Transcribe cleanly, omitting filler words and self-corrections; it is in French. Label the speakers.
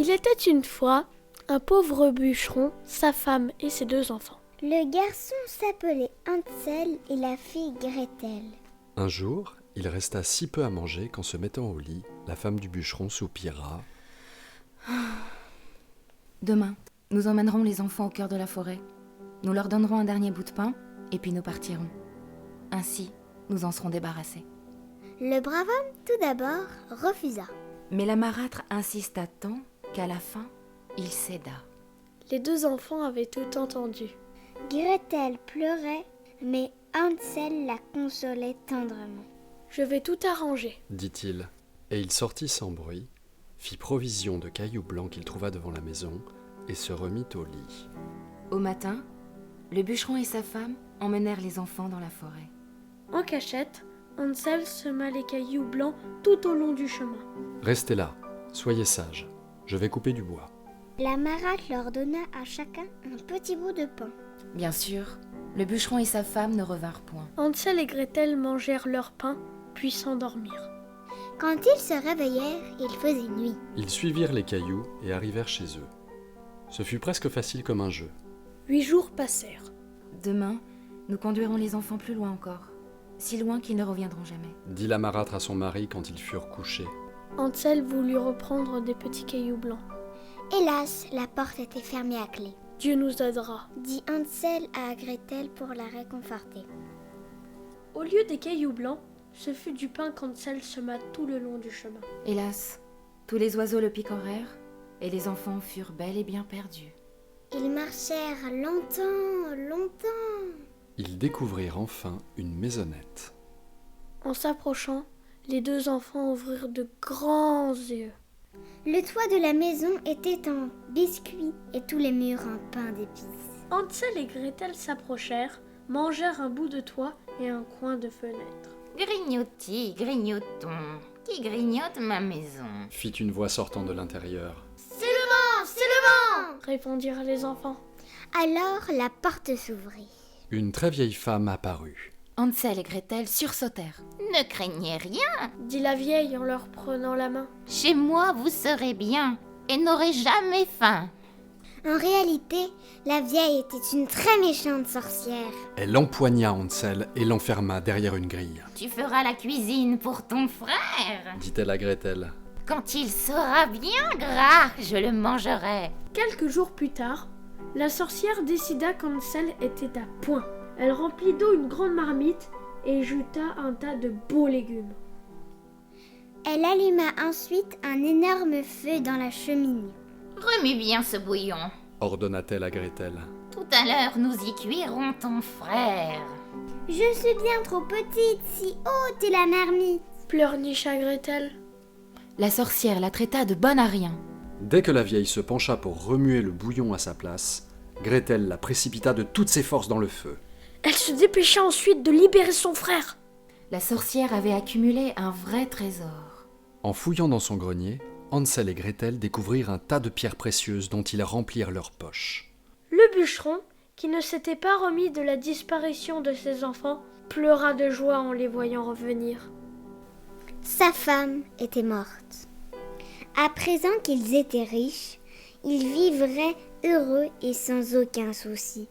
Speaker 1: Il était une fois un pauvre bûcheron, sa femme et ses 2 enfants.
Speaker 2: Le garçon s'appelait Hansel et la fille Gretel.
Speaker 3: Un jour, il resta si peu à manger qu'en se mettant au lit, la femme du bûcheron soupira.
Speaker 4: Demain, nous emmènerons les enfants au cœur de la forêt. Nous leur donnerons un dernier bout de pain, et puis nous partirons. Ainsi, nous en serons débarrassés.
Speaker 2: Le brave homme, tout d'abord, refusa.
Speaker 4: Mais la marâtre insista tant qu'à la fin, il céda.
Speaker 1: Les 2 enfants avaient tout entendu.
Speaker 2: Gretel pleurait, mais Hansel la consolait tendrement.
Speaker 1: Je vais tout arranger.
Speaker 3: Dit-il, et il sortit sans bruit, fit provision de cailloux blancs qu'il trouva devant la maison, et se remit au lit.
Speaker 4: Au matin, le bûcheron et sa femme emmenèrent les enfants dans la forêt.
Speaker 1: En cachette, Hansel sema les cailloux blancs tout au long du chemin.
Speaker 3: Restez là, soyez sages, je vais couper du bois.
Speaker 2: La marâtre leur donna à chacun un petit bout de pain.
Speaker 4: Bien sûr, le bûcheron et sa femme ne revinrent point.
Speaker 1: Hansel et Gretel mangèrent leur pain, puis s'endormirent.
Speaker 2: Quand ils se réveillèrent, il faisait nuit.
Speaker 3: Ils suivirent les cailloux et arrivèrent chez eux. Ce fut presque facile comme un jeu.
Speaker 1: 8 jours passèrent.
Speaker 4: Demain, nous conduirons les enfants plus loin encore, si loin qu'ils ne reviendront jamais.
Speaker 3: Dit la marâtre à son mari quand ils furent couchés.
Speaker 1: Hansel voulut reprendre des petits cailloux blancs.
Speaker 2: Hélas, la porte était fermée à clé,
Speaker 1: Dieu nous aidera.
Speaker 2: dit Hansel à Gretel pour la réconforter.
Speaker 1: Au lieu des cailloux blancs, ce fut du pain qu'Hansel sema tout le long du chemin.
Speaker 4: Hélas, tous les oiseaux le picorèrent, et les enfants furent bel et bien perdus.
Speaker 2: Ils marchèrent longtemps, longtemps.
Speaker 3: Ils découvrirent enfin une maisonnette.
Speaker 1: En s'approchant, les 2 enfants ouvrirent de grands yeux.
Speaker 2: Le toit de la maison était en biscuits et tous les murs en pain d'épices.
Speaker 1: Hansel et Gretel s'approchèrent, mangèrent un bout de toit et un coin de fenêtre.
Speaker 5: Grignoti, grignotons, qui grignote ma maison.
Speaker 3: Fit une voix sortant de l'intérieur.
Speaker 2: C'est le vent,
Speaker 1: Répondirent les enfants.
Speaker 2: Alors la porte s'ouvrit.
Speaker 3: Une très vieille femme apparut.
Speaker 4: Hansel et Gretel sursautèrent.
Speaker 5: Ne craignez rien,
Speaker 1: Dit la vieille en leur prenant la main.
Speaker 5: chez moi vous serez bien et n'aurez jamais faim.
Speaker 2: En réalité, la vieille était une très méchante sorcière.
Speaker 3: Elle empoigna Hansel et l'enferma derrière une grille.
Speaker 5: Tu feras la cuisine pour ton frère.
Speaker 3: Dit-elle à Gretel.
Speaker 5: Quand il sera bien gras, je le mangerai.
Speaker 1: Quelques jours plus tard, la sorcière décida qu'Hansel était à point. Elle remplit d'eau une grande marmite et jeta un tas de beaux légumes.
Speaker 2: Elle alluma ensuite un énorme feu dans la cheminée.
Speaker 5: Remue bien ce bouillon.
Speaker 3: Ordonna-t-elle à Gretel.
Speaker 5: Tout à l'heure, nous y cuirons ton frère.
Speaker 2: Je suis bien trop petite, si haute est la marmite.
Speaker 1: Pleurnicha Gretel.
Speaker 4: La sorcière la traita de bonne à rien.
Speaker 3: Dès que la vieille se pencha pour remuer le bouillon à sa place, Gretel la précipita de toutes ses forces dans le feu.
Speaker 1: Elle se dépêcha ensuite de libérer son frère.
Speaker 4: La sorcière avait accumulé un vrai trésor.
Speaker 3: En fouillant dans son grenier, Hansel et Gretel découvrirent un tas de pierres précieuses dont ils remplirent leurs poches.
Speaker 1: Le bûcheron, qui ne s'était pas remis de la disparition de ses enfants, pleura de joie en les voyant revenir.
Speaker 2: Sa femme était morte. À présent qu'ils étaient riches, ils vivraient heureux et sans aucun souci.